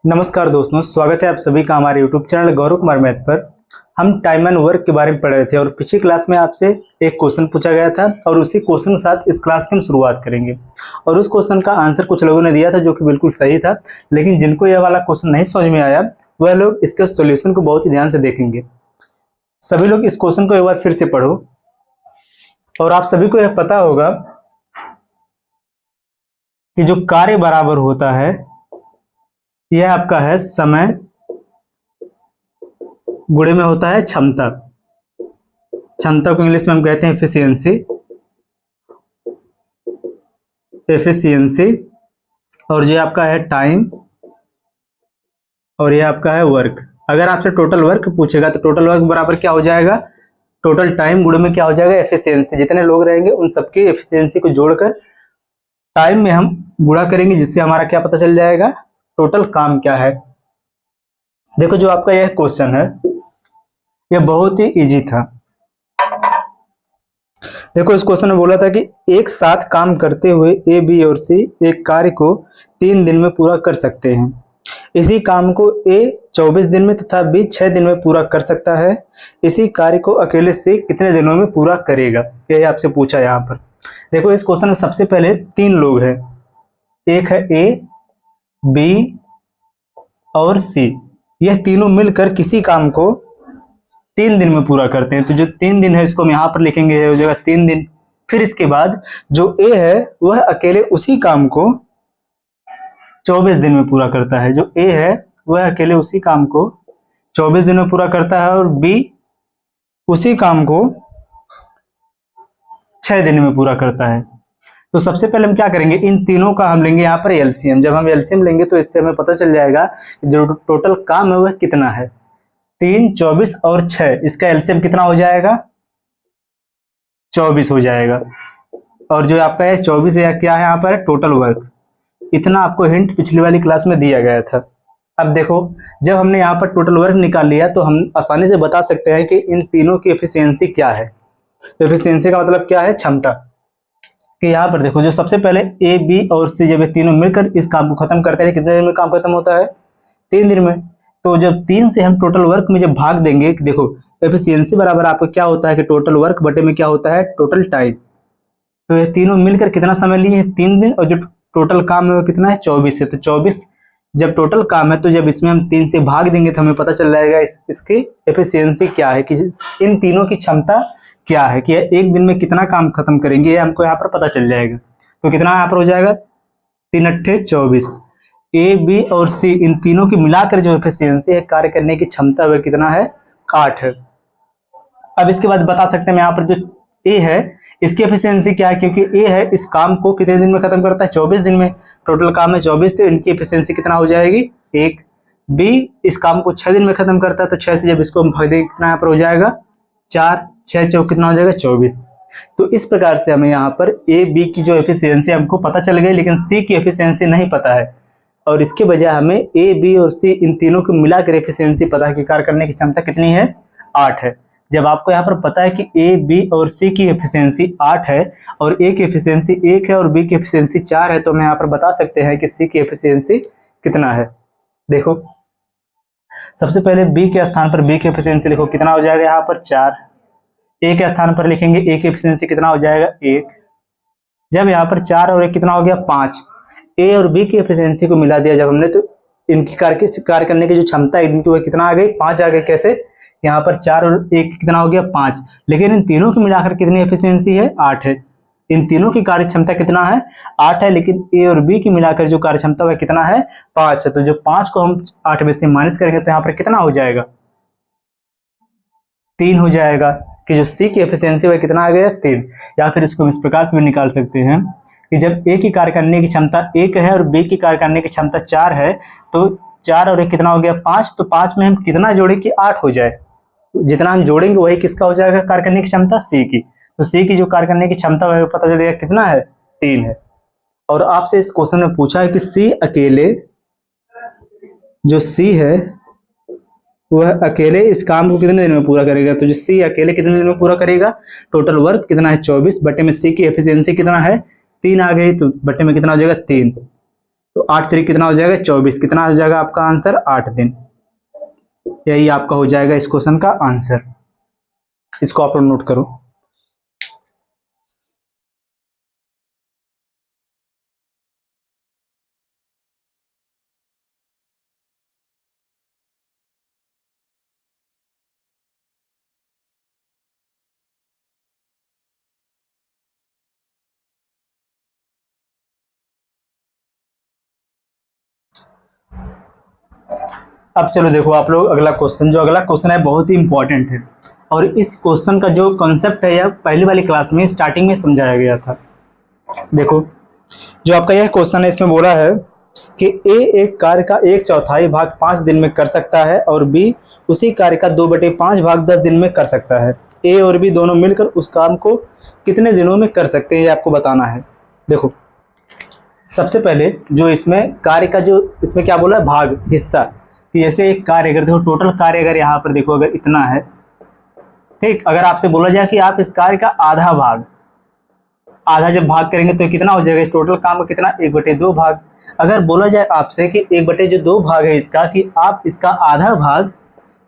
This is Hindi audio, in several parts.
नमस्कार दोस्तों, स्वागत है आप सभी का हमारे YouTube channel Gaurav Kumar math पर। हम टाइम एंड वर्क के बारे में पढ़ रहे थे और पिछली क्लास में आपसे एक क्वेश्चन पूछा गया था और उसी क्वेश्चन के साथ इस क्लास की हम शुरुआत करेंगे। और उस क्वेश्चन का आंसर कुछ लोगों ने दिया था जो कि बिल्कुल सही था, लेकिन जिनको यह वाला क्वेश्चन नहीं समझ में आया वह लोग इसके सोल्यूशन को बहुत ही ध्यान से देखेंगे। सभी लोग इस क्वेश्चन को एक बार फिर से पढ़ो। और आप सभी को यह पता होगा कि जो कार्य बराबर होता है यह आपका है समय गुणे में होता है क्षमता। क्षमता को इंग्लिश में हम कहते हैं एफिशिएंसी। और ये आपका है टाइम और ये आपका है वर्क। अगर आपसे टोटल वर्क पूछेगा तो टोटल वर्क बराबर क्या हो जाएगा, टोटल टाइम गुणे में क्या हो जाएगा, एफिशिएंसी। जितने लोग रहेंगे उन सबकी एफिशिएंसी को जोड़कर टाइम में हम गुणा करेंगे, जिससे हमारा क्या पता चल जाएगा, टोटल काम क्या है। देखो जो आपका यह क्वेश्चन है यह बहुत ही इजी था। देखो इस क्वेश्चन में बोला था कि एक साथ काम करते हुए ए, बी और सी एक कार्य को 3 दिन में पूरा कर सकते हैं। इसी काम को ए 24 दिन में तथा बी 6 दिन में पूरा कर सकता है। इसी कार्य को अकेले सी कितने दिनों में पूरा करेगा, यही आपसे पूछा यहाँ पर। देखो इस क्वेश्चन में सबसे पहले 3 लोग हैं, एक है ए, बी और सी। यह तीनों मिलकर किसी काम को 3 दिन में पूरा करते हैं। तो जो 3 दिन है इसको हम यहाँ पर लिखेंगे, हो जाएगा 3 दिन। फिर इसके बाद जो ए है वह अकेले उसी काम को 24 दिन में पूरा करता है। जो ए है वह अकेले उसी काम को 24 दिन में पूरा करता है और बी उसी काम को 6 दिन में पूरा करता है। तो सबसे पहले हम क्या करेंगे, इन तीनों का हम लेंगे यहाँ पर एलसीएम। जब हम एलसीएम लेंगे तो इससे हमें पता चल जाएगा जो टोटल काम है वह कितना है। 3, 24 और 6, इसका एलसीएम कितना हो जाएगा, 24 हो जाएगा। और जो आपका है 24 या क्या है यहाँ पर टोटल वर्क। इतना आपको हिंट पिछली वाली क्लास में दिया गया था। अब देखो जब हमने यहाँ पर टोटल वर्क निकाल लिया तो हम आसानी से बता सकते हैं कि इन तीनों की एफिशिएंसी क्या है। एफिशिएंसी का मतलब क्या है, क्षमता। कि यहाँ पर देखो जो सबसे पहले ए, बी और सी जब ये तीनों मिलकर इस काम को खत्म करते हैं, कितने दिन में काम खत्म होता है, 3 दिन में। तो जब 3 से हम टोटल वर्क में जब भाग देंगे, देखो एफिशिएंसी बराबर आपको क्या होता है कि टोटल वर्क बटे में क्या होता है, टोटल टाइम। तो ये तीनों मिलकर कितना समय लिए हैं, 3 दिन। और जो टोटल काम है वो कितना है, 24 है। तो 24 जब टोटल काम है तो जब इसमें हम 3 से भाग देंगे तो हमें पता चल जाएगा इसकी एफिशिएंसी क्या है, कि इन तीनों की क्षमता क्या है, कि एक दिन में कितना काम खत्म करेंगे, ये हमको यहाँ पर पता चल जाएगा। तो कितना यहाँ पर हो जाएगा, 3 अट्ठे 24। ए, बी और सी इन तीनों की मिलाकर जो एफिशिएंसी है, कार्य करने की क्षमता, वह कितना है, 8 है। अब इसके बाद बता सकते हैं यहाँ पर जो ए है इसकी एफिशिएंसी क्या है, क्योंकि ए है इस काम को कितने दिन में खत्म करता है, 24 दिन में। टोटल काम है 24, तो इनकी एफिशिएंसी कितना हो जाएगी, 1। बी इस काम को 6 दिन में खत्म करता है, तो 6 से जब इसको हम भाग देंगे कितना यहाँ पर हो जाएगा, 4। 6 चौक कितना हो जाएगा, 24। तो इस प्रकार से हमें यहाँ पर ए, बी की जो एफिशिएंसी हमको पता चल गई, लेकिन सी की एफिशिएंसी नहीं पता है। और इसके बजाय हमें ए, बी और सी इन तीनों को मिलाकर एफिशिएंसी पता है कि कार्य करने की क्षमता कितनी है, 8 है। जब आपको यहाँ पर पता है कि ए, बी और सी की एफिशिएंसी 8 है और ए की एफिशिएंसी 1 है और बी की एफिशिएंसी 4 है, तो हम यहाँ पर बता सकते हैं कि सी की एफिशिएंसी कितना है। देखो सबसे पहले बी के स्थान पर बी की एफिशिएंसी लिखो, कितना हो जाएगा यहाँ पर 4। ए के स्थान पर लिखेंगे ए की एफिशिएंसी कितना हो जाएगा, 1। जब यहाँ पर 4 और 1 कितना हो गया, 5। ए और बी की एफिशिएंसी को मिला दिया जब हमने, तो इनकी कार्य करने की जो क्षमता है इनकी वह कितना आ गई, 5 आ गई। कैसे, यहाँ पर 4 और 1 कितना हो गया, 5। लेकिन इन तीनों की मिलाकर कितनी एफिशिएंसी है, 8 है। इन तीनों की कार्य क्षमता कितना है, 8 है, लेकिन ए और बी की मिलाकर जो कार्य क्षमता है कितना है, 5 है। तो जो 5 को हम 8 में से माइनस करेंगे तो यहाँ पर कितना हो जाएगा, 3 हो जाएगा। कि जो सी की एफिशिएंसी वह कितना आ गया, 3। या फिर इसको हम इस प्रकार से भी निकाल सकते हैं कि जब ए की कार्य करने की क्षमता 1 है और बी की कार्य करने की क्षमता 4 है, तो 4 और 1 कितना हो गया, 5। तो 5 में हम कितना जोड़े कि 8 हो जाए। जितना हम जोड़ेंगे वही किसका हो जाएगा, कार्य करने की क्षमता, सी की। तो सी की जो कार्य करने की क्षमता वह पता चलेगा कितना है, 3 है। और आपसे इस क्वेश्चन में पूछा है कि सी अकेले, जो सी है वह अकेले इस काम को कितने दिन में पूरा करेगा। तो जो सी अकेले कितने दिन में पूरा करेगा, टोटल वर्क कितना है, 24 बटे में सी की एफिशिएंसी कितना है, 3 आ गई, तो बटे में कितना हो जाएगा, 3। तो 8 3 कितना हो जाएगा 24, कितना हो जाएगा आपका आंसर 8 दिन। यही आपका हो जाएगा इस क्वेश्चन का आंसर। इसको आप लोग नोट करो। अब चलो देखो आप लोग अगला क्वेश्चन, जो अगला क्वेश्चन है बहुत ही इंपॉर्टेंट है, और इस क्वेश्चन का जो कॉन्सेप्ट है यह पहली वाली क्लास में स्टार्टिंग में समझाया गया था। देखो जो आपका यह क्वेश्चन है इसमें बोला है कि ए एक कार्य का 1/4 भाग 5 दिन में कर सकता है और बी उसी कार्य का 2/5 भाग 10 दिन में कर सकता है। ए और बी दोनों मिलकर उस काम को कितने दिनों में कर सकते हैं ये आपको बताना है। देखो सबसे पहले जो इसमें कार्य का जो इसमें क्या बोला है भाग हिस्सा, कि जैसे एक कार्य अगर देखो टोटल कार्य अगर यहाँ पर देखो अगर इतना है, ठीक, अगर आपसे बोला जाए कि आप इस कार्य का आधा भाग, आधा जब भाग करेंगे तो कितना हो जाएगा इस टोटल काम का कितना 1/2 भाग। अगर बोला जाए आपसे कि 1/2 भाग है इसका, कि आप इसका आधा भाग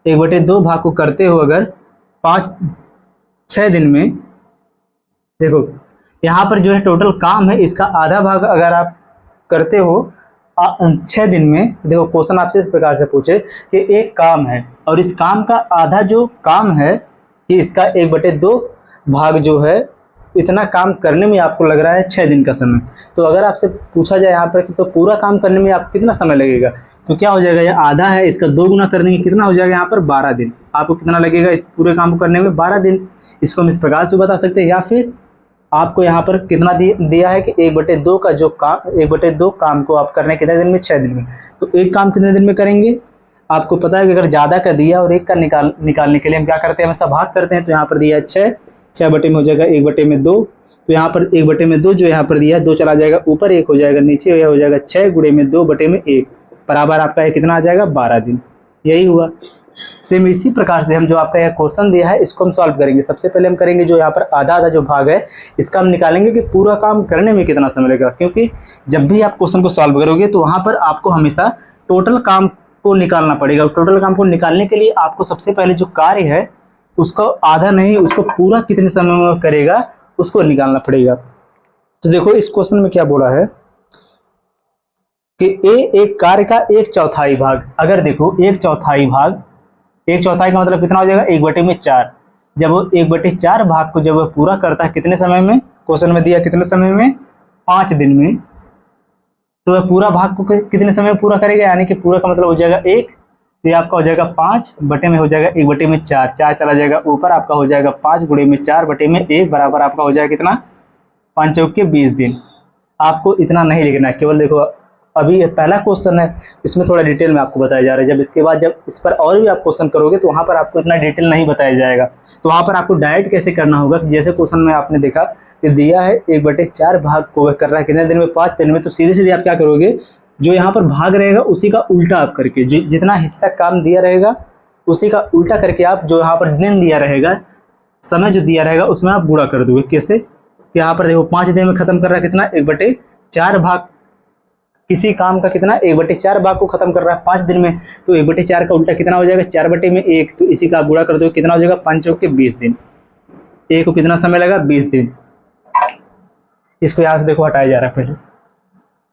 1/2 भाग को करते हो अगर 5-6 दिन में, देखो यहाँ पर जो है टोटल काम है इसका आधा भाग अगर आप करते हो 6 दिन में। देखो क्वेश्चन आपसे इस प्रकार से पूछे कि एक काम है और इस काम का आधा जो काम है कि इसका 1/2 भाग जो है इतना काम करने में आपको लग रहा है 6 दिन का समय। तो अगर आपसे पूछा जाए यहाँ पर कि तो पूरा काम करने में आपको कितना समय लगेगा, तो क्या हो जाएगा, ये आधा है इसका 2 गुना करने में कितना हो जाएगा यहाँ पर 12 दिन। आपको कितना लगेगा इस पूरे काम को करने में 12 दिन। इसको हम इस प्रकार से बता सकते हैं, या फिर आपको यहाँ पर कितना दिया है कि 1/2 का जो काम 1/2 काम को आप करने कितने दिन में 6 दिन में। तो एक काम कितने दिन में करेंगे, आपको पता है कि अगर ज़्यादा का दिया और एक का निकालने के लिए हम क्या करते हैं हमेशा भाग करते हैं। तो यहाँ पर दिया है 6 बटे में हो जाएगा 1/2। तो यहाँ पर 1/2 जो यहाँ पर दिया है 2 चला जाएगा ऊपर, 1 हो जाएगा नीचे, यह हो जाएगा 6 गुणे में 2/1 बराबर आपका है कितना आ जाएगा 12 दिन। यही हुआ। सेम इसी प्रकार से हम जो आपका यह क्वेश्चन दिया है इसको हम सॉल्व करेंगे। सबसे पहले हम करेंगे जो यहाँ पर आधा आधा जो भाग है इसका हम निकालेंगे कि पूरा काम करने में कितना समय लगेगा, क्योंकि जब भी आप क्वेश्चन को सॉल्व करोगे तो वहाँ पर आपको हमेशा टोटल काम को निकालना पड़ेगा। टोटल काम को निकालने के लिए आपको सबसे पहले जो कार्य है उसको आधा नहीं, उसको पूरा कितने समय में करेगा उसको निकालना पड़ेगा। तो देखो इस क्वेश्चन में क्या बोला है कि ए एक कार्य का 1/4 भाग, अगर देखो 1/4 भाग, 1/4 का मतलब कितना हो जाएगा 1/4। जब वो 1/4 भाग को जब वह पूरा करता है कितने समय में, क्वेश्चन में दिया कितने समय में 5 दिन में, तो वह पूरा भाग को कितने समय में पूरा करेगा, यानी कि पूरा का मतलब हो जाएगा 1, तो ये आपका हो जाएगा 5 बटे में हो जाएगा 1/4, 4 चला जाएगा ऊपर, आपका हो जाएगा 5 गुणे में 4/1 बराबर आपका हो जाएगा कितना 5 चौके 20 दिन। आपको इतना नहीं लिखना है, केवल देखो अभी ये पहला क्वेश्चन है इसमें थोड़ा डिटेल में आपको बताया जा रहा है। जब इसके बाद जब इस पर और भी आप क्वेश्चन करोगे तो वहाँ पर आपको इतना डिटेल नहीं बताया जाएगा। तो वहाँ पर आपको डायरेक्ट कैसे करना होगा कि जैसे क्वेश्चन में आपने देखा कि दिया है 1/4 भाग को कर रहा है कितने दिन में 5 दिन में, तो सीधे सीधे आप क्या करोगे, जो यहाँ पर भाग रहेगा उसी का उल्टा आप करके, जितना हिस्सा काम दिया रहेगा उसी का उल्टा करके आप जो यहाँ पर दिन दिया रहेगा, समय जो दिया रहेगा उसमें आप गुणा कर दोगे। कैसे, यहाँ पर देखो 5 दिन में खत्म कर रहा है कितना 1/4 भाग, किसी काम का कितना 1/4 भाग को खत्म कर रहा है 5 दिन में, तो 1/4 का उल्टा कितना हो जाएगा 4/1, तो इसी का आप गुणा कर दो कितना हो जाएगा 5 चौके 20 दिन। ए को कितना समय लगा 20 दिन। इसको यहाँ से देखो हटाया जा रहा है पहले,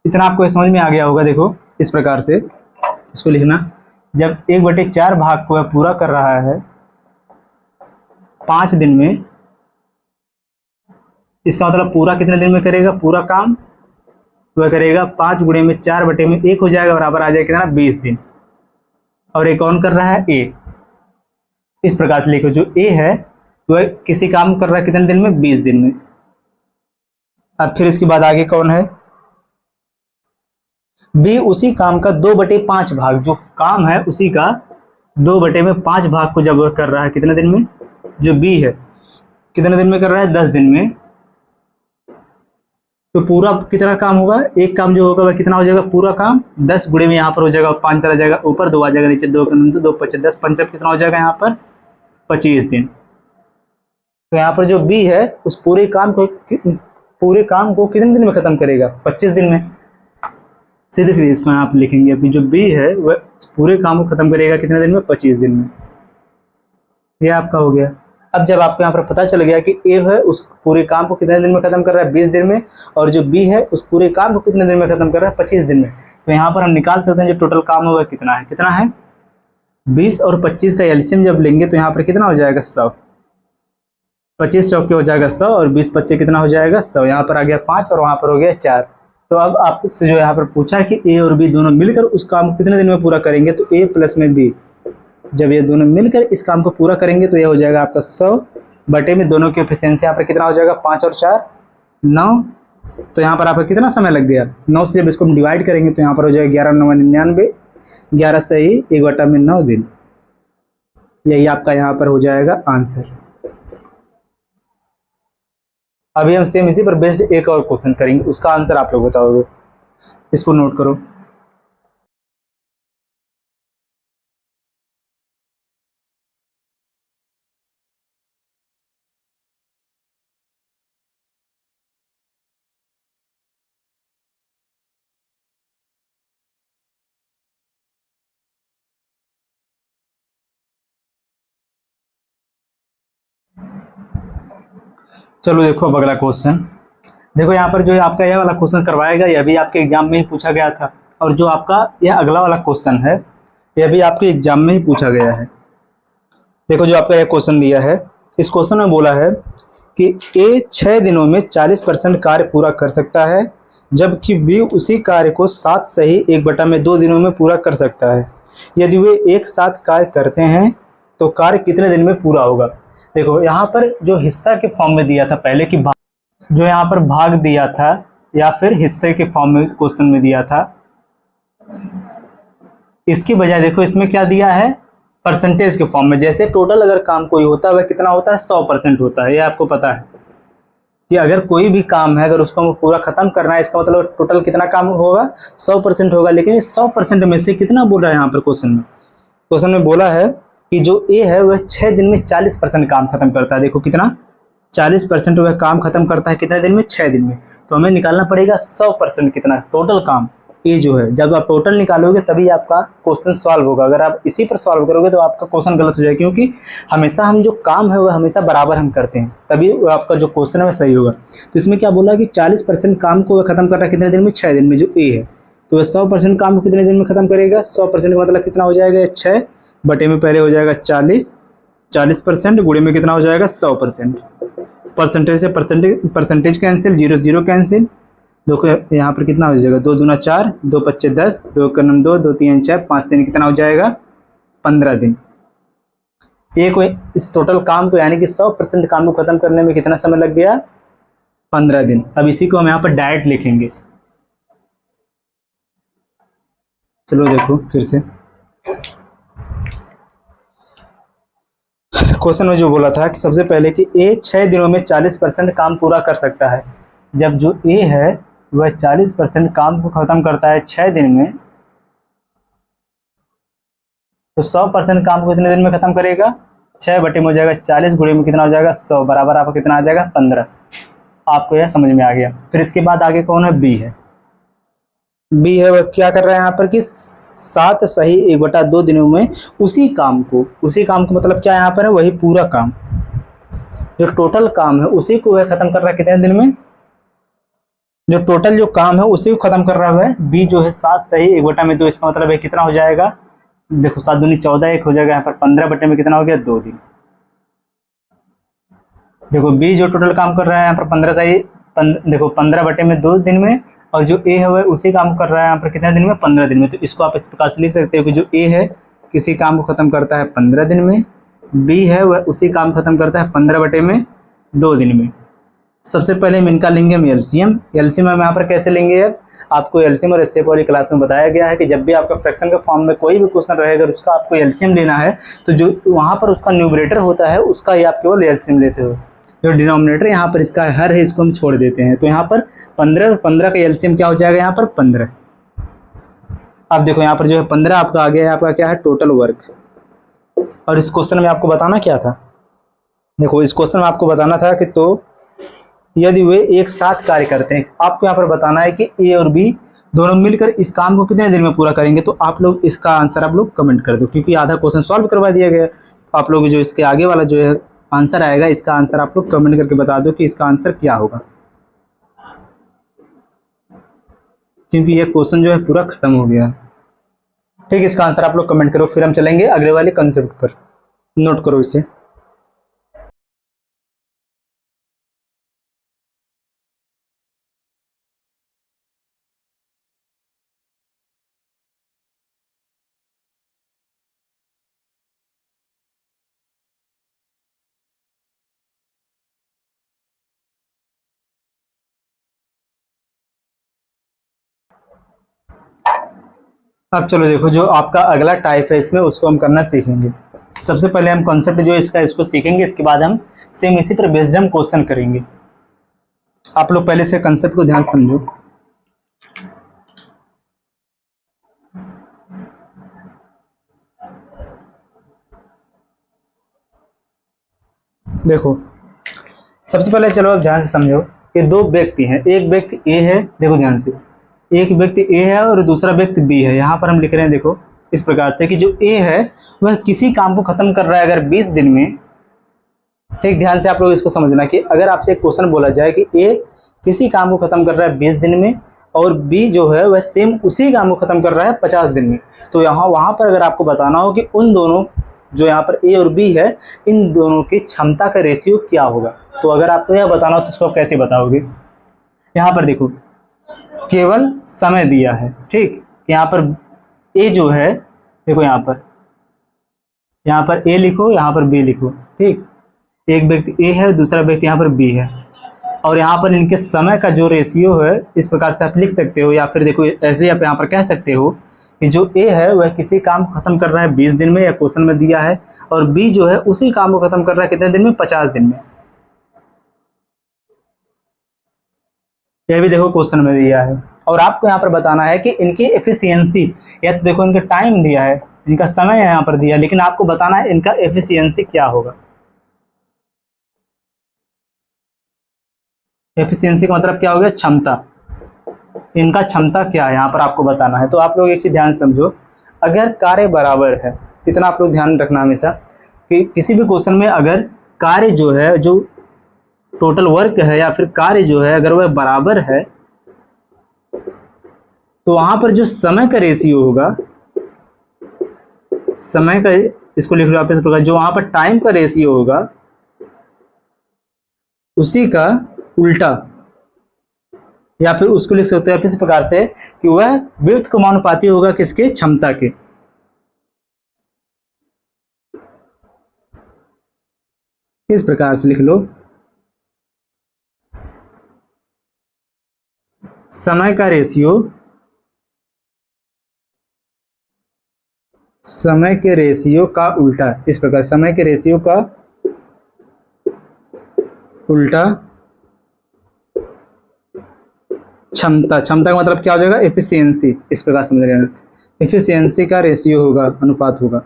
इतना आपको समझ में आ गया होगा। देखो इस प्रकार से इसको लिखना, जब 1/4 भाग को पूरा कर रहा है 5 दिन में, इसका मतलब पूरा कितने दिन में करेगा, पूरा काम वह करेगा 5 गुणे में 4/1 हो जाएगा बराबर आ जाएगा कितना 20 दिन। और एक कौन कर रहा है ए। इस प्रकार से लिखो जो ए है वह किसी काम कर रहा है कितने दिन में 20 दिन में। अब फिर इसके बाद आगे कौन है, बी उसी काम का 2/5 भाग, जो काम है उसी का 2/5 भाग को जब वह कर रहा है कितने दिन में, जो बी है कितने दिन में कर रहा है 10 दिन में, तो पूरा कितना काम होगा, एक काम जो होगा वह कितना हो जाएगा पूरा काम 10 गुणे में यहाँ पर हो जाएगा 5 चला जाएगा ऊपर, 2 आ जाएगा नीचे, 2 2 5 10 5 कितना हो जाएगा यहाँ पर 25 दिन। तो यहाँ पर जो बी है उस पूरे काम को कितने दिन में खत्म करेगा 25 दिन में। सीधे सीधे इसको यहाँ पे लिखेंगे। अभी जो बी है वह पूरे काम को खत्म करेगा कितने दिन में, 25 दिन में। ये आपका हो गया। अब जब आपको यहाँ पर पता चल गया कि ए है उस पूरे काम को कितने दिन में खत्म कर रहा है, 20 दिन में, और जो बी है उस पूरे काम को कितने दिन में खत्म कर रहा है, 25 दिन में, तो यहाँ पर हम निकाल सकते हैं जो टोटल काम है वह कितना है। कितना है, 20 और 25 का एलसीएम जब लेंगे तो यहाँ पर कितना हो जाएगा, 100। 25 चौके हो जाएगा 100 और 20 25 कितना हो जाएगा, 100। यहाँ पर आ गया 5 और वहाँ पर हो गया 4। तो अब आपसे जो यहाँ पर पूछा है कि ए और बी दोनों मिलकर उस काम को कितने दिन में पूरा करेंगे, तो ए प्लस में बी, जब ये दोनों मिलकर इस काम को पूरा करेंगे तो ये हो जाएगा आपका 100 बटे में दोनों की एफिशिएंसी यहाँ पर कितना हो जाएगा, 5 और 4 9। तो यहाँ पर आपका कितना समय लग गया, 9 से जब इसको हम डिवाइड करेंगे तो यहाँ पर हो जाएगा 11 9 99, 11 सही 1/9 दिन। यही आपका यहाँ पर हो जाएगा आंसर। अभी हम सेम इसी पर बेस्ड एक और क्वेश्चन करेंगे, उसका आंसर आप लोग बताओगे। इसको नोट करो। चलो देखो अब अगला क्वेश्चन। देखो यहाँ पर जो है आपका यह वाला क्वेश्चन करवाया गया, यह भी आपके एग्जाम में ही पूछा गया था, और जो आपका यह अगला वाला क्वेश्चन है यह भी आपके एग्जाम में ही पूछा गया है। देखो जो आपका यह क्वेश्चन दिया है, इस क्वेश्चन में बोला है कि ए 6 दिनों में 40% कार्य पूरा कर सकता है, जबकि बी उसी कार्य को 7 सही 1/2 दिनों में पूरा कर सकता है। यदि वे एक साथ कार्य करते हैं तो कार्य कितने दिन में पूरा होगा। देखो यहाँ पर जो हिस्सा के फॉर्म में दिया था पहले की जो यहाँ पर भाग दिया था या फिर हिस्से के फॉर्म में क्वेश्चन में दिया था, इसकी बजाय देखो इसमें क्या दिया है, परसेंटेज के फॉर्म में। जैसे टोटल अगर काम कोई होता है वह कितना होता है, 100% होता है। ये आपको पता है कि अगर कोई भी काम है अगर उसको पूरा खत्म करना है, इसका मतलब टोटल कितना काम होगा, 100% होगा। लेकिन इस 100% में से कितना बोल रहा है यहाँ पर क्वेश्चन में बोला है कि जो ए है वह 6 दिन में 40% काम खत्म करता है। देखो कितना, 40% वह काम खत्म करता है कितने दिन में, 6 दिन में। तो हमें निकालना पड़ेगा 100% कितना टोटल काम ए जो है। जब आप टोटल निकालोगे तभी आपका क्वेश्चन सॉल्व होगा। अगर आप इसी पर सॉल्व करोगे तो आपका क्वेश्चन गलत हो जाएगा, क्योंकि हमेशा हम जो काम है वह हमेशा बराबर हम करते हैं, तभी आपका जो क्वेश्चन है वह सही होगा। तो इसमें क्या बोला कि 40% काम को वह खत्म कर रहा है कितने दिन में, 6 दिन में, जो ए है। तो वह 100% काम को कितने दिन में खत्म करेगा, 100% का मतलब कितना हो जाएगा, 6 बटे में पहले हो जाएगा 40% गुणे में कितना हो जाएगा, 100%। परसेंटेज से परसेंटेज कैंसिल, 0 0 कैंसिल। देखो यहाँ पर कितना हो जाएगा, 2 दूना 4, 2 पच्चे 10, 2 का 2, 2 3 6, 5 दिन कितना हो जाएगा, 15 दिन। एक इस टोटल काम को यानी कि 100% काम को खत्म करने में कितना समय लग गया, 15 दिन। अब इसी को हम यहाँ पर डायरेक्ट लिखेंगे। चलो देखो फिर से क्वेश्चन में जो बोला था कि सबसे पहले कि ए 6 दिनों में 40% काम पूरा कर सकता है। जब जो ए है वह 40% काम को खत्म करता है 6 दिन में, तो 100% काम को कितने दिन में खत्म करेगा, 6 बटे में हो जाएगा 40 गुणे में कितना हो जाएगा, 100 बराबर आपको कितना आ जाएगा, 15। आपको यह समझ में आ गया। फिर इसके बाद आगे कौन है, बी है। बी है वह क्या कर रहा है यहाँ पर कि 7 सही 1/2 दिनों में उसी काम को मतलब क्या यहाँ पर है, वही पूरा काम जो टोटल काम है उसी को वह खत्म कर रहा है कितने दिन में, जो टोटल जो काम है उसी को खत्म कर रहा है। बी जो है 7 सही 1/2, इसका मतलब है कितना हो जाएगा, देखो 7 दूनी 14, 1 हो जाएगा यहाँ पर 15 बटे में कितना हो गया, 2 दिन। देखो बी जो टोटल काम कर रहा है यहाँ पर 15 सही देखो 15 बटे में 2 दिन में, और जो ए है वह उसी काम कर रहा है यहाँ पर कितने दिन में, 15 दिन में। तो इसको आप इस प्रकार से लिख सकते हो कि जो ए है किसी काम को खत्म करता है 15 दिन में, बी है वह उसी काम खत्म करता है 15 बटे में 2 दिन में। सबसे पहले हम इनका लेंगे हम एलसीएम। एलसीएम हम यहाँ पर कैसे लेंगे, अब आपको एलसीएम और एचसीएफ वाली क्लास में बताया गया है कि जब भी आपका फ्रैक्शन का फॉर्म में कोई भी क्वेश्चन रहेगा उसका आपको एलसीएम लेना है, तो जो वहाँ पर उसका न्यूमरेटर होता है उसका ही आप केवल एलसीएम लेते हो। जो डिनोमिनेटर यहाँ पर इसका हर है इसको हम छोड़ देते हैं। तो यहाँ पर 15 का एलसीएम क्या हो जाएगा, यहाँ पर 15। अब देखो यहाँ पर जो है 15 आपका आ गया है, आपका क्या है, टोटल वर्क। और इस क्वेश्चन में आपको बताना क्या था, देखो इस क्वेश्चन में आपको बताना था कि तो यदि वे एक साथ कार्य करते हैं, आपको यहाँ पर बताना है कि ए और बी दोनों मिलकर इस काम को कितने दिन में पूरा करेंगे? तो आप लोग इसका आंसर आप लोग कमेंट कर दो, क्योंकि आधा क्वेश्चन सॉल्व करवा दिया गया है। आप लोग जो इसके आगे वाला जो है आंसर आएगा, इसका आंसर आप लोग कमेंट करके बता दो कि इसका आंसर क्या होगा, क्योंकि ये क्वेश्चन जो है पूरा खत्म हो गया। ठीक, इसका आंसर आप लोग कमेंट करो, फिर हम चलेंगे अगले वाले कंसेप्ट पर। नोट करो इसे। अब चलो देखो, जो आपका अगला टाइप है इसमें, उसको हम करना सीखेंगे। सबसे पहले हम कॉन्सेप्ट जो इसका इसको सीखेंगे, इसके बाद हम सेम इसी पर बेस्ड हम क्वेश्चन करेंगे। आप लोग पहले से कॉन्सेप्ट को ध्यान से समझो। देखो, सबसे पहले चलो अब ध्यान से समझो कि दो व्यक्ति हैं। एक व्यक्ति ए है, देखो ध्यान से, एक व्यक्ति ए है और दूसरा व्यक्ति बी है। यहाँ पर हम लिख रहे हैं देखो इस प्रकार से कि जो ए है वह किसी काम को खत्म कर रहा है अगर 20 दिन में। ठीक, ध्यान से आप लोग इसको समझना कि अगर आपसे एक क्वेश्चन बोला जाए कि ए किसी काम को खत्म कर रहा है 20 दिन में और बी जो है वह सेम उसी काम को खत्म कर रहा है 50 दिन में, तो वहाँ पर अगर आपको बताना हो कि उन दोनों जो यहाँ पर ए और बी है, इन दोनों की क्षमता का रेशियो क्या होगा, तो अगर आपको यह बताना हो तो उसको आप कैसे बताओगे? यहाँ पर देखो, केवल समय दिया है। ठीक, यहाँ पर ए जो है, देखो यहाँ पर ए लिखो, यहाँ पर बी लिखो। ठीक, एक व्यक्ति ए है, दूसरा व्यक्ति यहाँ पर बी है, और यहाँ पर इनके समय का जो रेशियो है इस प्रकार से आप लिख सकते हो, या फिर देखो ऐसे आप यहाँ पर कह सकते हो कि जो ए है वह किसी काम को खत्म कर रहा है 20 दिन में, या क्वेश्चन में दिया है, और बी जो है उसी काम को खत्म कर रहा है कितने दिन में? 50 दिन में। यह भी देखो क्वेश्चन में दिया है, और आपको यहाँ पर बताना है कि इनकी एफिशिएंसी, या तो देखो इनका टाइम दिया है, इनका समय यहाँ पर दिया है, लेकिन आपको बताना है इनका एफिशिएंसी क्या होगा। एफिशिएंसी का मतलब क्या हो गया? क्षमता। इनका क्षमता क्या है यहाँ पर आपको बताना है। तो आप लोग एक चीज ध्यान समझो, अगर कार्य बराबर है, इतना आप लोग ध्यान रखना हमेशा कि किसी भी क्वेश्चन में अगर कार्य जो है, जो टोटल वर्क है या फिर कार्य जो है, अगर वह बराबर है तो वहां पर जो समय का रेशियो होगा, समय का, इसको लिख लो आप इस प्रकार, जो वहां पर टाइम का रेशियो होगा उसी का उल्टा, या फिर उसको लिख सकते हैं इस प्रकार से कि वह व्युत्क्रमानुपाती होगा किसके? क्षमता के। इस प्रकार से लिख लो, समय का रेशियो, समय के रेशियो का उल्टा, इस प्रकार समय के रेशियो का उल्टा क्षमता। क्षमता का मतलब क्या हो जाएगा? एफिशिएंसी। इस प्रकार समझ रहे हैं, एफिशिएंसी का रेशियो होगा, अनुपात होगा।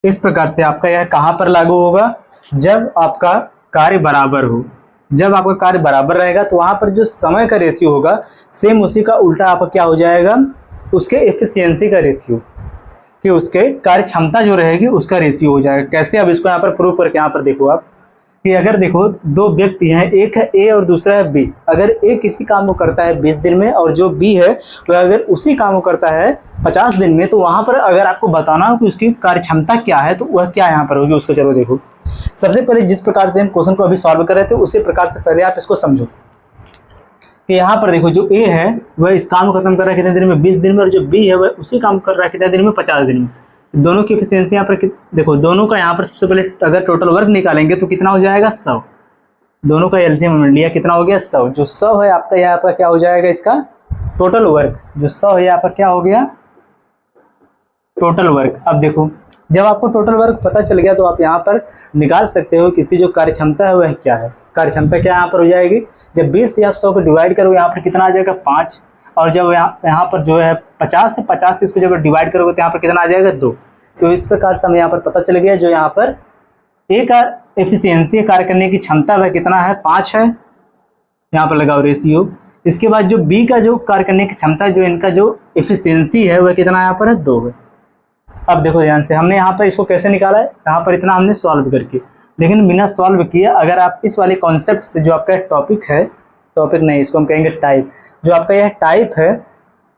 इस प्रकार से आपका यह कहां पर लागू होगा? जब आपका कार्य बराबर हो। जब आपका कार्य बराबर रहेगा तो वहां पर जो समय का रेशियो होगा सेम उसी का उल्टा आपका क्या हो जाएगा? उसके एफिशिएंसी का रेशियो, कि उसके कार्य क्षमता जो रहेगी उसका रेशियो हो जाएगा। कैसे? अब इसको यहाँ पर प्रूव करके यहाँ पर देखो आप कि अगर देखो दो व्यक्ति हैं, एक है ए और दूसरा है बी। अगर ए किसी काम को करता है 20 दिन में और जो बी है वह अगर उसी काम को करता है 50 दिन में, तो वहां पर अगर आपको बताना हो कि उसकी कार्य क्षमता क्या है तो वह क्या यहाँ पर होगी, उसको चलो देखो। सबसे पहले जिस प्रकार से हम क्वेश्चन को अभी सॉल्व कर रहे थे उसी प्रकार से पहले आप इसको समझो कि यहाँ पर देखो जो ए है वह इस काम को खत्म कर रहा है कितने दिन में? 20 दिन में, और जो बी है वह उसी काम कर रहा है कितने दिन में? 50 दिन में। दोनों की एफिशिएंसी यहाँ पर देखो, दोनों का यहाँ पर सबसे पहले अगर टोटल वर्क निकालेंगे तो कितना हो जाएगा? 100। दोनों का एलसीएम लिया, कितना हो गया? 100। जो 100 है आपका यहाँ पर क्या हो जाएगा? इसका टोटल वर्क, जो 100 है यहाँ पर क्या हो गया? Total work. अब देखो, जब आपको टोटल वर्क पता चल गया तो आप यहाँ पर निकाल सकते हो कि इसकी जो कार्य क्षमता है वह क्या है। कार्य क्षमता क्या यहाँ पर हो जाएगी? जब 20 से आप 100 को डिवाइड करोगे यहाँ पर कितना आ जाएगा? 5। और जब यहाँ पर जो है 50 है, 50 से इसको जब डिवाइड करोगे तो यहाँ पर कितना आ जाएगा? 2। तो इस प्रकार से हमें यहाँ पर पता चल गया जो यहाँ पर ए का एफिशिएंसी कार्य करने की क्षमता वह कितना है? 5 है। यहाँ पर लगाओ रेशियो। इसके बाद जो बी का जो कार्य करने की क्षमता, जो इनका जो एफिशिएंसी है वह कितना यहाँ पर है, 2 है। अब देखो ध्यान से, हमने यहाँ पर इसको कैसे निकाला है, यहाँ पर इतना हमने सॉल्व करके, लेकिन बिना सॉल्व किए अगर आप इस वाले कॉन्सेप्ट से, जो आपका टॉपिक है, टॉपिक नहीं इसको हम कहेंगे टाइप, जो आपका यह टाइप है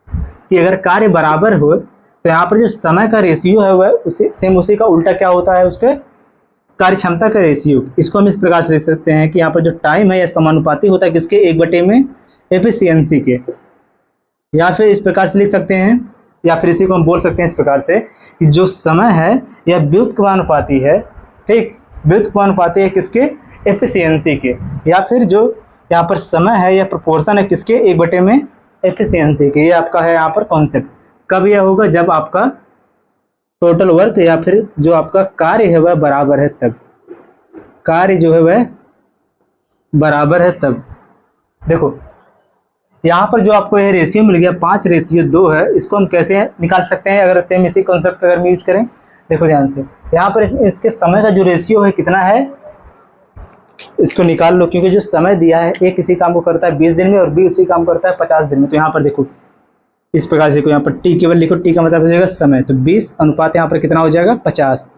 कि अगर कार्य बराबर हो तो यहाँ पर जो समय का रेशियो है वह उसी सेम उसी का उल्टा क्या होता है, उसके कार्य क्षमता का रेशियो। इसको हम इस प्रकार से लिख सकते हैं कि यहाँ पर जो टाइम है यह समानुपाती होता है किसके, 1 में एफिशिएंसी के। या फिर इस प्रकार से लिख सकते हैं, या फिर इसी को हम बोल सकते हैं इस प्रकार से कि जो समय है यह व्युत्क्रमानुपाती है, ठीक, व्युत्क्रमानुपाती है किसके, एफिशिएंसी के। या फिर जो यहाँ पर समय है यह प्रोपोर्शन है किसके, 1 में एफिशिएंसी के। ये आपका है यहाँ पर कॉन्सेप्ट। कब यह होगा, जब आपका टोटल वर्क या फिर जो आपका कार्य है वह बराबर है तब, कार्य जो है वह बराबर है तब। देखो यहाँ पर जो आपको यह रेशियो मिल गया 5:2 है, इसको हम कैसे निकाल सकते हैं अगर सेम इसी कॉन्सेप्ट अगर हम यूज करें। देखो ध्यान से, यहाँ पर इसके समय का जो रेशियो है कितना है, इसको निकाल लो, क्योंकि जो समय दिया है एक इसी काम को करता है 20 दिन में और बी उसी काम करता है 50 दिन में। तो यहाँ पर देखो इस प्रकार से लिखो, यहाँ पर टी केवल लिखो, टी का मतलब हो जाएगा समय, तो 20 अनुपात यहाँ पर कितना हो जाएगा, 50।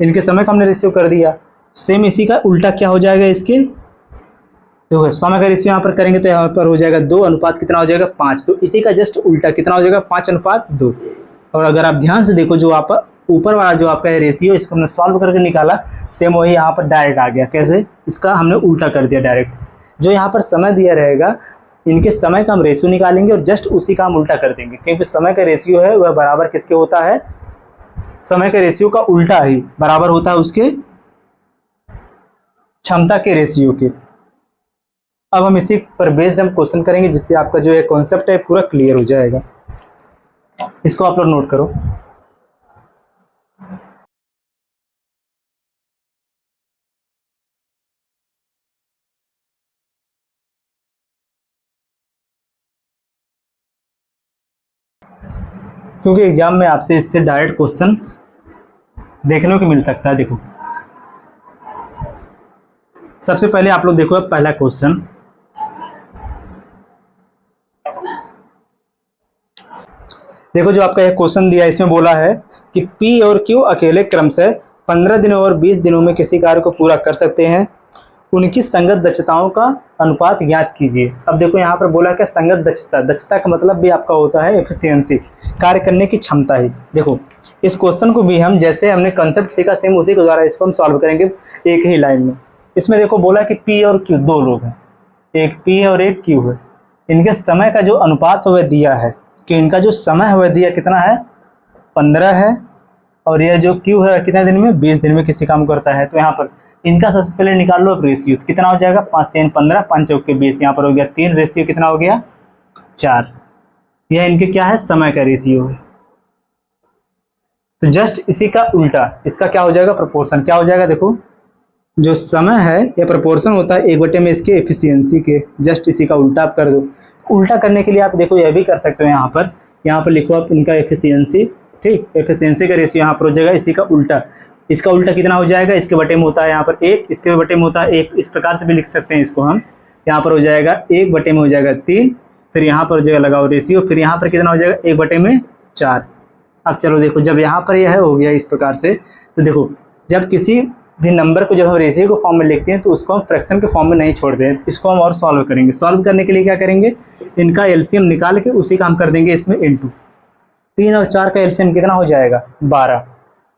इनके समय का हमने रेशियो कर दिया। सेम इसी का उल्टा क्या हो जाएगा इसके, देखो समय का रेशियो यहाँ पर करेंगे तो यहाँ पर हो जाएगा 2 अनुपात कितना हो जाएगा, 5। तो इसी का जस्ट उल्टा कितना हो जाएगा, 5:2। और अगर आप ध्यान से देखो, जो आप ऊपर वाला जो आपका रेशियो, इसको हमने सॉल्व करके निकाला, सेम वही यहाँ पर डायरेक्ट आ गया। कैसे, इसका हमने उल्टा कर दिया डायरेक्ट। जो यहाँ पर समय दिया रहेगा, इनके समय का हम रेशियो निकालेंगे और जस्ट उसी का हम उल्टा कर देंगे, क्योंकि समय का रेशियो है वह बराबर किसके होता है, समय के रेशियो का उल्टा ही बराबर होता है उसके क्षमता के रेशियो के। अब हम इसी पर बेस्ड हम क्वेश्चन करेंगे, जिससे आपका जो है कॉन्सेप्ट है पूरा क्लियर हो जाएगा। इसको आप लोग नोट करो। क्योंकि एग्जाम में आपसे इससे डायरेक्ट क्वेश्चन देखने को मिल सकता है। देखो सबसे पहले आप लोग देखो पहला क्वेश्चन, देखो जो आपका यह क्वेश्चन दिया, इसमें बोला है कि P और Q अकेले क्रमशः 15 दिनों और 20 दिनों में किसी कार्य को पूरा कर सकते हैं, उनकी संगत दक्षताओं का अनुपात ज्ञात कीजिए। अब देखो यहाँ पर बोला क्या, संगत दक्षता, दक्षता का मतलब भी आपका होता है एफिशिएंसी, कार्य करने की क्षमता ही। देखो इस क्वेश्चन को भी हम जैसे हमने कंसेप्ट सीखा सेम उसी के द्वारा इसको हम सॉल्व करेंगे एक ही लाइन में। इसमें देखो बोला कि P और Q 2 लोग हैं, एक P है और एक Q है, इनके समय का जो अनुपात है वह दिया है कि इनका जो समय है वह दिया कितना है, 15 है, और यह जो Q है कितने दिन में, 20 दिन में किसी काम करता है। तो यहाँ पर इनका सबसे पहले निकाल लो रेशियो, तो कितना हो जाएगा, 5 3 15, 5 चौके 20, यहाँ पर हो गया 3, रेशियो कितना हो गया 4। यह इनके क्या है, समय का रेशियो है। तो जस्ट इसी का उल्टा, इसका क्या हो जाएगा, प्रोपोर्शन क्या हो जाएगा। देखो जो समय है यह प्रोपोर्शन होता है 1 में इसके एफिशिएंसी के, जस्ट इसी का उल्टा आप कर दो। उल्टा करने के लिए आप देखो यह भी कर सकते हो, यहाँ पर लिखो आप इनका एफिशिएंसी, ठीक, एफिशिएंसी का रेशियो यहाँ पर हो जाएगा इसी का उल्टा। इसका उल्टा कितना हो जाएगा, इसके बटे में होता है यहाँ पर 1, इसके बटे में होता है 1, इस प्रकार से भी लिख सकते हैं इसको हम। यहाँ पर हो जाएगा 1 में हो जाएगा 3, फिर यहाँ पर हो जाएगा लगाओ रेशियो, फिर यहाँ पर कितना हो जाएगा 1/4। अब चलो देखो जब यहाँ पर यह हो गया इस प्रकार से, तो देखो जब किसी भी नंबर को जब हम रेशियो के फॉर्म में लिखते हैं तो उसको हम फ्रैक्शन के फॉर्म में नहीं छोड़ते हैं। इसको हम और सॉल्व करेंगे। सॉल्व करने के लिए क्या करेंगे, इनका एलसीएम निकाल के उसी का हम कर देंगे इसमें इनटू। 3 और 4 का एलसीएम कितना हो जाएगा, 12।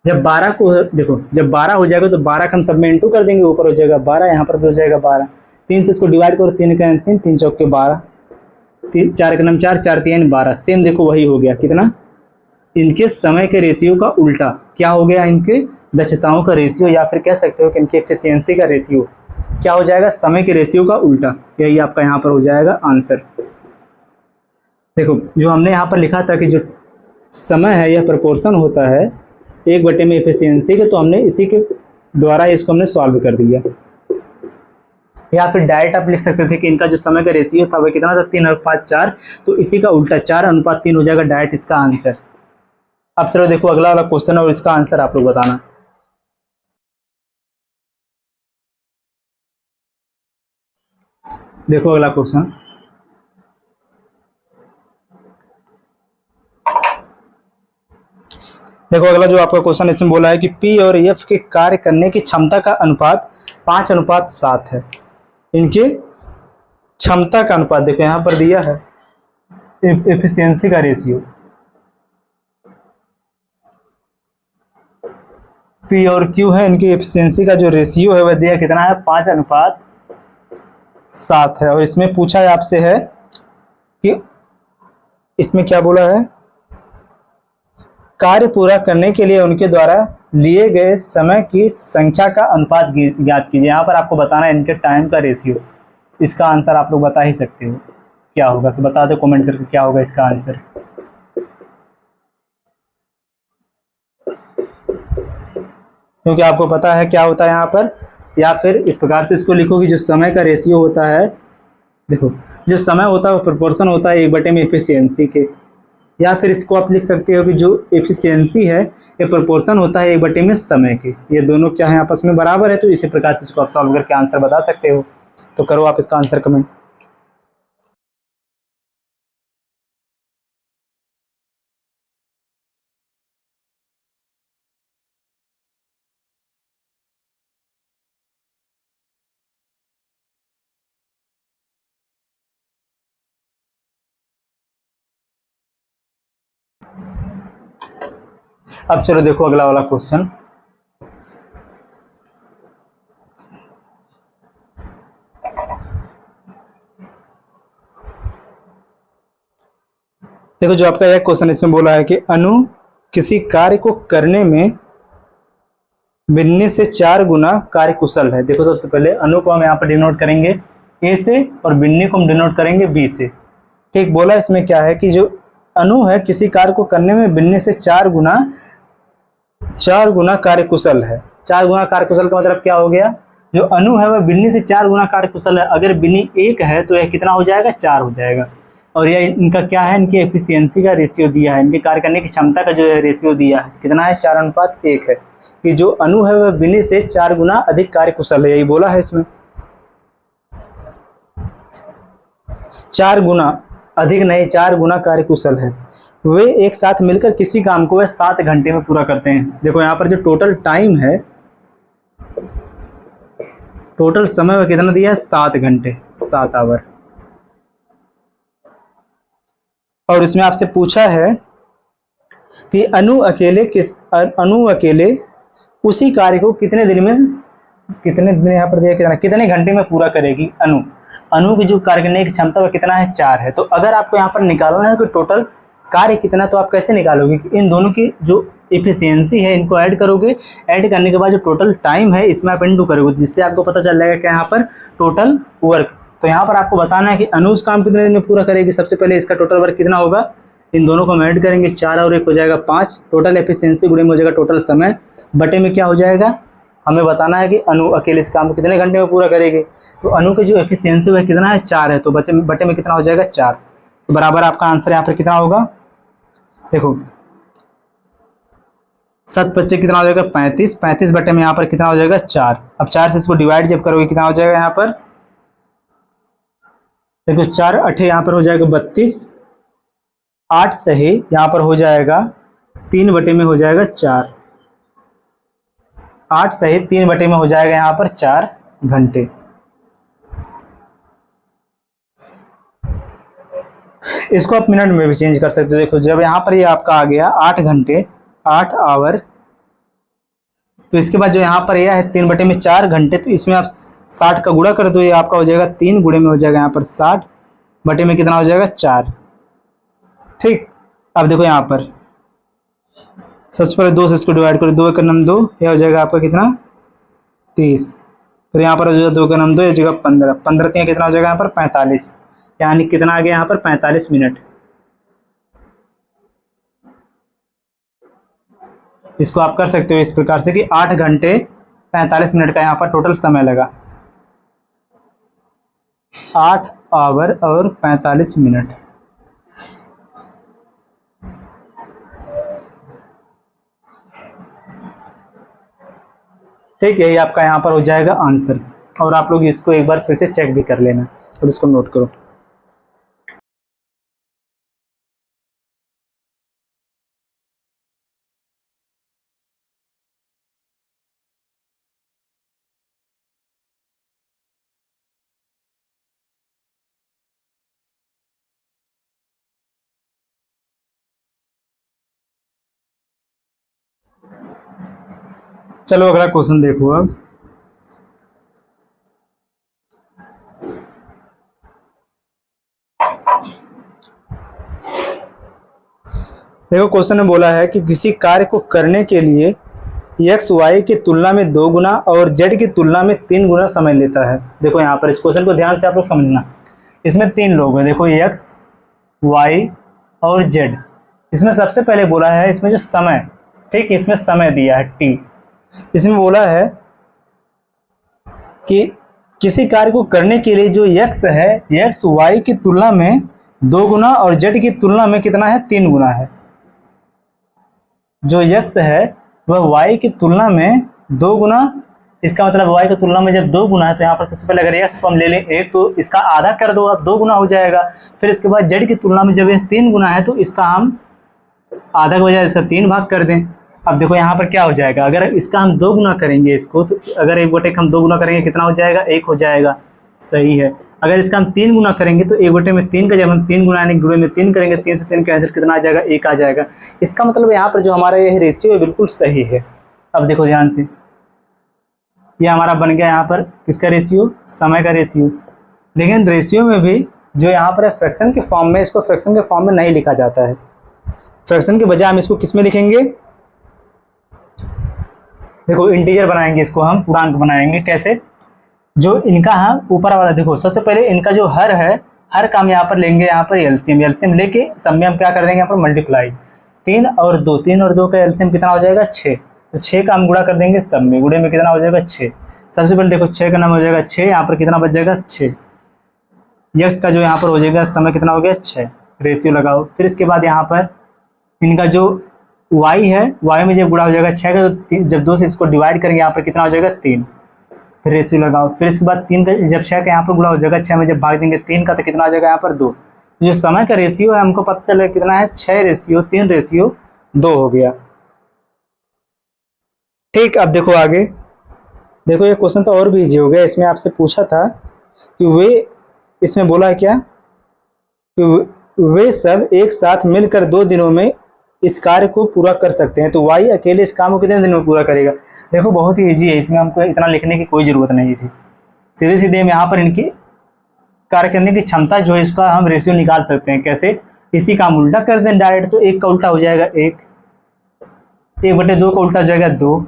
जब 12 को देखो, जब 12 हो जाएगा तो 12 का हम सब में इंटू कर देंगे, ऊपर हो जाएगा 12, यहाँ पर भी हो जाएगा 12। 3 से इसको डिवाइड करो, 3 का 3, 3 चौके 12, 4 का 4, 4 3 12, सेम देखो वही हो गया कितना, इनके समय के रेशियो का उल्टा क्या हो गया, इनके दक्षताओं का रेशियो, या फिर कह सकते हो कि इनकी एफिशिएंसी का रेशियो क्या हो जाएगा, समय के रेशियो का उल्टा। यही आपका यहाँ पर हो जाएगा आंसर। देखो जो हमने यहाँ पर लिखा था कि जो समय है यह प्रोपोर्शन होता है 1 में एफिशिएंसी के, तो हमने इसी के द्वारा इसको हमने सॉल्व कर दिया। या फिर डायरेक्ट आप लिख सकते थे कि इनका जो समय का रेशियो था वह कितना था, 3:4, तो इसी का उल्टा 4:3 हो जाएगा डायरेक्ट इसका आंसर। अब चलो देखो अगला वाला क्वेश्चन है और इसका आंसर आप लोग बताना। देखो अगला क्वेश्चन, देखो अगला जो आपका क्वेश्चन इसमें बोला है कि पी और एफ के कार्य करने की क्षमता का अनुपात 5:7 है। इनके क्षमता का अनुपात देखो यहां पर दिया है, एफिशिएंसी का रेशियो, पी और क्यू है, इनकी एफिशिएंसी का जो रेशियो है वह दिया कितना है, 5:7 है। और इसमें पूछा है आपसे है कि इसमें क्या बोला है, कार्य पूरा करने के लिए उनके द्वारा लिए गए समय की संख्या का अनुपात ज्ञात कीजिए। यहाँ पर आपको बताना है इनके टाइम का रेशियो। इसका आंसर आप लोग बता ही सकते हो क्या होगा, तो बता दो कमेंट करके क्या होगा इसका आंसर। क्योंकि आपको पता है क्या होता है यहाँ पर, या फिर इस प्रकार से इसको लिखो कि जो समय का रेशियो होता है, देखो जो समय होता है वो प्रोपोर्शन होता है 1/में एफिशिएंसी के, या फिर इसको आप लिख सकते हो कि जो एफिशिएंसी है ये प्रोपोर्शन होता है 1/में समय के। ये दोनों क्या है, आपस में बराबर है, तो इसी प्रकार से इसको आप सॉल्व करके आंसर बता सकते हो। तो करो आप इसका आंसर कमेंट। अब चलो देखो अगला वाला क्वेश्चन, देखो जो आपका एक क्वेश्चन इसमें बोला है कि अनु किसी कार्य को करने में बिन्नी से 4 गुना कार्य कुशल है। देखो सबसे पहले अनु को हम यहाँ पर डिनोट करेंगे ए से और बिन्नी को हम डिनोट करेंगे बी से। ठीक बोला, इसमें क्या है कि जो अनु है किसी कार्य को करने में बिन्नी से 4 गुना कार्य कुशल है। 4 गुना कार्य कुशल का मतलब क्या हो गया, जो अनु है वह बिन्नी से 4 गुना कार्य कुशल है। अगर बिन्नी 1 है तो यह कितना हो जाएगा, 4 हो जाएगा। और यह इनका क्या है, इनकी एफिशिएंसी का रेशियो दिया है, इनके कार्य करने की क्षमता का जो है रेशियो दिया है कितना है, 4:1 है। कि जो अनु है वह बिन्नी से 4 गुना अधिक कार्य कुशल है, यही बोला है इसमें। 4 गुना अधिक नहीं, 4 गुना कार्य कुशल है। वे एक साथ मिलकर किसी काम को वह 7 घंटे में पूरा करते हैं। देखो यहाँ पर जो टोटल टाइम है, टोटल समय वह कितना दिया है, 7 घंटे, 7 आवर। और इसमें आपसे पूछा है कि अनु अकेले उसी कार्य को कितने दिन यहाँ पर दिया कितने घंटे में पूरा करेगी। अनु की जो कार्य करने की क्षमता वह कितना है, 4 है। तो अगर आपको यहाँ पर निकालना है कि टोटल कार्य कितना, तो आप कैसे निकालोगे कि इन दोनों की जो एफिशिएंसी है इनको ऐड करोगे, ऐड करने के बाद जो टोटल टाइम है इसमें आप इंटू करोगे, जिससे आपको पता चल जाएगा क्या यहाँ पर टोटल वर्क। तो यहाँ पर आपको बताना है कि अनु उस काम कितने दिन में पूरा करेगी। सबसे पहले इसका टोटल वर्क कितना होगा, इन दोनों को हम ऐड करेंगे, 4 और 1 हो जाएगा 5। टोटल एफिशिएंसी गुणे में हो जाएगा टोटल समय, बटे में क्या हो जाएगा, हमें बताना है कि अनु अकेले इस काम को कितने घंटे में पूरा करेगी। तो अनु की जो एफिशिएंसी है कितना है, 4 है, तो बटे में कितना हो जाएगा, 4। तो बराबर आपका आंसर यहाँ पर कितना होगा, देखो 7 बच्चे कितना हो जाएगा, 35। 35 बटे में यहाँ पर कितना हो जाएगा, 4। अब 4 से इसको डिवाइड जब करोगे कितना हो जाएगा, यहाँ पर देखो 4 8 यहाँ पर हो जाएगा 32, 8 सही यहाँ पर हो जाएगा 3 बटे में हो जाएगा 4, 8 सही 3 बटे में हो जाएगा यहाँ पर 4 घंटे। इसको आप मिनट में भी चेंज कर सकते हो। देखो जब यहाँ पर ये आपका आ गया 8 घंटे, 8 आवर, तो इसके बाद जो यहाँ पर यह है 3 बटे में 4 घंटे, तो इसमें आप 60 का गुणा कर दो, ये आपका हो जाएगा 3 गुणे में हो जाएगा यहाँ पर 60 बटे में कितना हो जाएगा, 4। ठीक, अब देखो यहाँ पर सबसे पहले 2 से इसको डिवाइड करो, 2 का नाम 2, यह हो जाएगा आपका कितना, 30। फिर यहाँ पर हो जाएगा 2 का नाम 2, यह जगह 15, 15 3 कितना हो जाएगा यहाँ पर 45, यानी कितना आ गया यहाँ पर 45 मिनट। इसको आप कर सकते हो इस प्रकार से कि 8 घंटे 45 मिनट का यहाँ पर टोटल समय लगा, 8 आवर और 45 मिनट। ठीक है, यही आपका यहाँ पर हो जाएगा आंसर। और आप लोग इसको एक बार फिर से चेक भी कर लेना। और इसको नोट करो। चलो अगला क्वेश्चन देखो अब। देखो क्वेश्चन में बोला है कि किसी कार्य को करने के लिए एक्स वाई की तुलना में 2 गुना और जेड की तुलना में 3 गुना समय लेता है। देखो यहाँ पर इस क्वेश्चन को ध्यान से आप लोग समझना। इसमें 3 लोग हैं, देखो एक्स वाई और जेड। इसमें सबसे पहले बोला है इसमें जो समय, ठीक, इसमें समय दिया है टी। इसमें बोला है कि किसी कार्य को करने के लिए जो x है, x y की तुलना में 2 गुना और z की तुलना में कितना है, 3 गुना है। जो x है वह y की तुलना में 2 गुना, इसका मतलब y की तुलना में जब 2 गुना है तो यहाँ पर सबसे पहले अगर x को हम ले लें 1 तो इसका आधा कर दो, अब 2 गुना हो जाएगा। फिर इसके बाद z की तुलना में जब यह 3 गुना है तो इसका हम आधा के बजाय इसका 3 भाग कर दें। अब देखो यहाँ पर क्या हो जाएगा, अगर इसका हम 2 गुना करेंगे इसको, तो अगर 1/1 हम 2 गुना करेंगे कितना हो जाएगा, 1 हो जाएगा, सही है। अगर इसका हम 3 गुना करेंगे तो 1/3 में 3 का जब हम 3 गुना यानी गुणे में 3 करेंगे, 3 से 3 कैंसिल, कितना आ जाएगा, 1 आ जाएगा। इसका मतलब यहाँ पर जो हमारा ये रेशियो है बिल्कुल सही है। अब देखो ध्यान से, ये हमारा बन गया यहाँ पर किसका रेशियो, समय का रेशियो। लेकिन रेशियो में भी जो यहाँ पर है फ्रैक्शन के फॉर्म में, इसको फ्रैक्शन के फॉर्म में नहीं लिखा जाता है। फ्रैक्शन के बजाय हम इसको किस में लिखेंगे, देखो इंटीजर बनाएंगे, इसको हम पूर्णांक बनाएंगे। कैसे, जो इनका हम ऊपर वाला, देखो सबसे पहले इनका जो हर है, हर का हम यहाँ पर लेंगे, यहाँ पर एलसीएम, एलसीएम लेके सब में हम क्या कर देंगे, यहाँ पर मल्टीप्लाई। 3 और 2, 3 और 2 का एलसीएम कितना हो जाएगा, 6। तो 6 का हम गुणा कर देंगे सब में, गुणे में कितना हो जाएगा, 6। सबसे पहले देखो 6 का नाम हो जाएगा 6, यहाँ पर कितना बच जाएगा, 6। यक्स का जो यहाँ पर हो जाएगा समय कितना हो गया, 6। रेशियो लगाओ। फिर इसके बाद यहाँ पर इनका जो y है, y में जब गुणा हो जाएगा 6 का, तो जब 2 से इसको डिवाइड करेंगे यहाँ पर कितना हो जाएगा, 3। फिर रेशियो लगाओ। फिर इसके बाद 3 का जब 6 का यहाँ पर गुणा हो जाएगा, 6 में जब भाग देंगे 3 का, तो कितना आ जाएगा यहाँ पर 2। जो समय का रेशियो है हमको पता चलेगा कितना है, 6:3:2 हो गया। ठीक, अब देखो आगे, देखो ये क्वेश्चन तो और भी इजी हो गया। इसमें आपसे पूछा था कि वे, इसमें बोला है क्या कि वे सब एक साथ मिलकर 2 दिनों में इस कार्य को पूरा कर सकते हैं, तो वाई अकेले इस काम को कितने दिन में पूरा करेगा। देखो बहुत ही इजी है, इसमें हमको इतना लिखने की कोई ज़रूरत नहीं थी। सीधे सीधे हम यहाँ पर इनकी कार्य करने की क्षमता जो है इसका हम रेशियो निकाल सकते हैं। कैसे, इसी का हम उल्टा कर दें डायरेक्ट, तो 1 का उल्टा हो जाएगा 1, 1/2 का उल्टा हो जाएगा 2,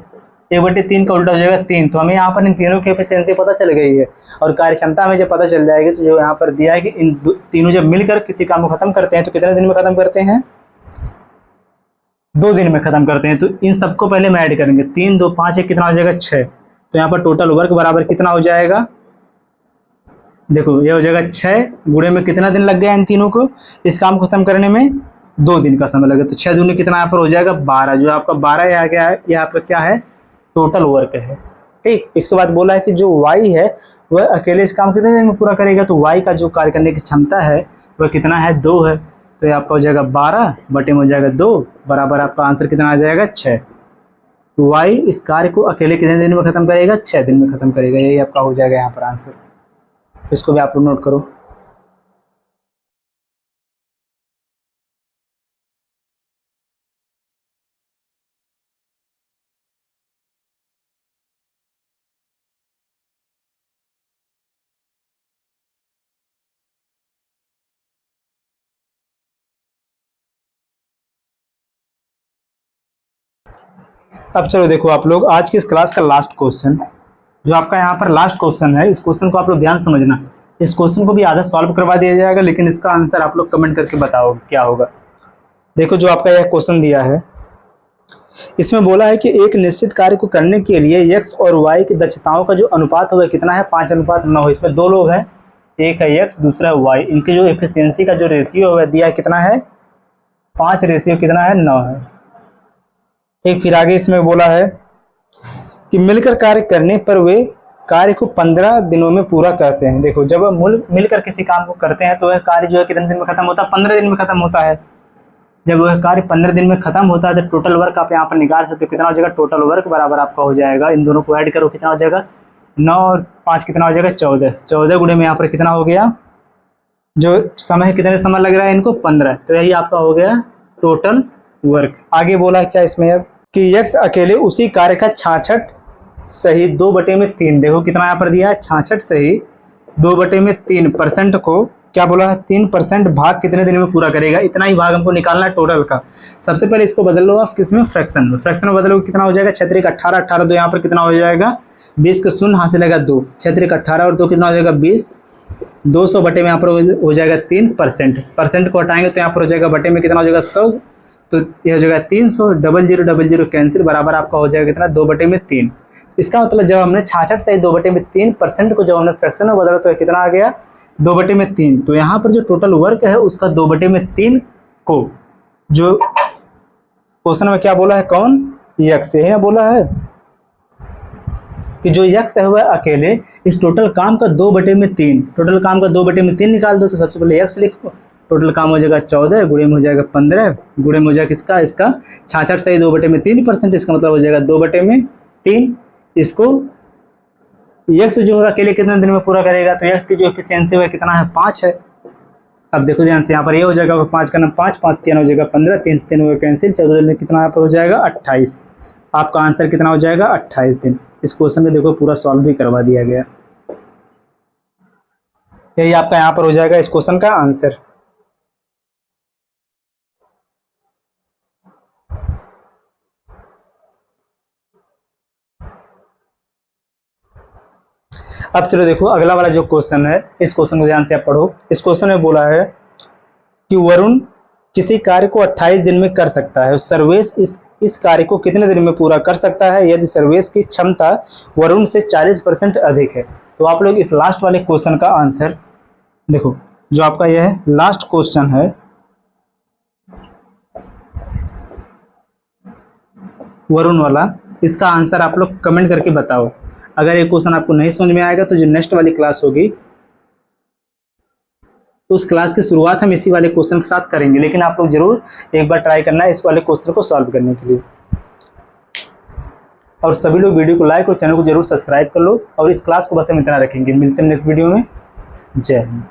1/3 का उल्टा हो जाएगा 3। तो हमें यहाँ पर इन तीनों की एफिशिएंसी पता चल गई है। और कार्य क्षमता हमें जब पता चल जाएगी तो जो यहाँ पर दिया है कि इन तीनों जब मिलकर किसी काम को खत्म करते हैं तो कितने दिन में खत्म करते हैं, 2 दिन में खत्म करते हैं। तो इन सबको पहले में ऐड करेंगे, 3 2 5 1 कितना हो जाएगा, 6। तो यहाँ पर टोटल वर्क बराबर कितना हो जाएगा, देखो ये हो जाएगा 6, गुणे में कितना दिन लग गया इन तीनों को इस काम को खत्म करने में, 2 दिन का समय लगे। तो 6 दूनी कितना यहाँ पर हो जाएगा, 12। जो आपका 12 आ गया है, ये आपका क्या है, टोटल वर्क है। ठीक, इसके बाद बोला है कि जो वाई है वह अकेले इस काम कितने दिन में पूरा करेगा, तो वाई का जो कार्य करने की क्षमता है वह कितना है, 2 है। तो ये आपका हो जाएगा 12 बटे में हो जाएगा 2 बराबर आपका आंसर कितना आ जाएगा, 6। तो वाई इस कार्य को अकेले कितने दिन में खत्म करेगा, 6 दिन में खत्म करेगा। यही आपका हो जाएगा यहाँ पर आंसर। इसको भी आप लोग नोट करो। अब चलो देखो आप लोग, आज की इस क्लास का लास्ट क्वेश्चन, जो आपका यहाँ पर लास्ट क्वेश्चन है, इस क्वेश्चन को आप लोग ध्यान समझना। इस क्वेश्चन को भी आधा सॉल्व करवा दिया जाएगा, लेकिन इसका आंसर आप लोग कमेंट करके बताओ क्या होगा। देखो जो आपका यह क्वेश्चन दिया है, इसमें बोला है कि एक निश्चित कार्य को करने के लिए x और y की दक्षताओं का जो अनुपात होगा कितना है, 5:9। इसमें 2 लोग हैं, एक है x दूसरा है y। इनकी जो एफिशिएंसी का जो रेशियो है दिया है कितना है, 5:9 है। एक फिर आगे इसमें बोला है कि मिलकर कार्य करने पर वे कार्य को 15 दिनों में पूरा करते हैं। देखो जब हम मिलकर किसी काम को करते हैं तो वह कार्य जो है कितने दिन में खत्म होता है, 15 दिन में खत्म होता है। जब वह कार्य 15 दिन में खत्म होता है तो टोटल वर्क आप यहाँ पर निकाल सकते हो। कितना हो जाएगा, टोटल वर्क बराबर आपका हो जाएगा, इन दोनों को ऐड करो कितना हो जाएगा, 9 और 5 कितना हो जाएगा, 14। 14 गुणे में यहाँ पर कितना हो गया, जो समय कितने समय लग रहा है इनको, 15। तो यही आपका हो गया टोटल वर्क। आगे बोला क्या इसमें अब कि यक्स अकेले उसी कार्य का 66 सही 2/3, देखो कितना यहाँ पर दिया है, 66 सही 2/3% को क्या बोला है, 3% भाग कितने दिन में पूरा करेगा, इतना ही भाग हमको निकालना है टोटल का। सबसे पहले इसको बदल लो आप किसमें, फ्रैक्शन में। फ्रैक्शन में बदलोगे कितना हो जाएगा, 6 का 18, 18 2 यहाँ पर कितना हो जाएगा 20 का शून्य हासिल लगा 2, 6 का 18 और 2 कितना हो जाएगा 20, 200 बटे में यहाँ पर हो जाएगा 3%। परसेंट को हटाएंगे तो यहाँ पर हो जाएगा बटे में कितना हो जाएगा 100, तो ये हो जाएगा 300, 0000 कैंसिल बराबर आपका हो जाएगा कितना 2/3। इसका मतलब जब हमने 66 से 2/3% को जब हमने फ्रैक्शन में बदला तो कितना आ गया 2/3। तो यहाँ पर जो टोटल वर्क है उसका 2/3 को जो क्वेश्चन में क्या बोला है, कौन, यक्स है ना बोला है कि जो यक्स है वह अकेले इस टोटल काम का 2/3, टोटल काम का 2/3 निकाल दो। तो सबसे पहले यक्स लिखो, टोटल काम हो जाएगा 14 गुणे में हो जाएगा 15 गुणे में हो जाएगा किसका, इसका 66 से 2/3%, इसका मतलब हो जाएगा 2/3। इसको यक्स जो है अकेले कितने दिन में पूरा करेगा, तो यक्स की जो एफिशिएंसी है कितना है, 5 है। अब देखो ध्यान से यहाँ पर ये हो जाएगा 5 का नाम 5, 5 3 हो जाएगा 15, 3 से 3 हो कैंसिल, 14 में कितना यहाँ पर हो जाएगा 28। आपका आंसर कितना हो जाएगा 28 दिन। इस क्वेश्चन में देखो पूरा सॉल्व भी करवा दिया गया, यही आपका यहाँ पर हो जाएगा इस क्वेश्चन का आंसर। अब चलो देखो अगला वाला जो क्वेश्चन है, इस क्वेश्चन को ध्यान से आप पढ़ो। इस क्वेश्चन में बोला है कि वरुण किसी कार्य को 28 दिन में कर सकता है, सर्वेश इस कार्य को कितने दिन में पूरा कर सकता है यदि सर्वेश की क्षमता वरुण से 40% अधिक है। तो आप लोग इस लास्ट वाले क्वेश्चन का आंसर देखो, जो आपका यह लास्ट क्वेश्चन है वरुण वाला, इसका आंसर आप लोग कमेंट करके बताओ। अगर ये क्वेश्चन आपको नहीं समझ में आएगा तो जो नेक्स्ट वाली क्लास होगी उस क्लास की शुरुआत हम इसी वाले क्वेश्चन के साथ करेंगे, लेकिन आप लोग जरूर एक बार ट्राई करना है इस वाले क्वेश्चन को सॉल्व करने के लिए। और सभी लोग वीडियो को लाइक और चैनल को जरूर सब्सक्राइब कर लो। और इस क्लास को बस हम इतना रखेंगे, मिलते हैं नेक्स्ट वीडियो में। जय हिंद।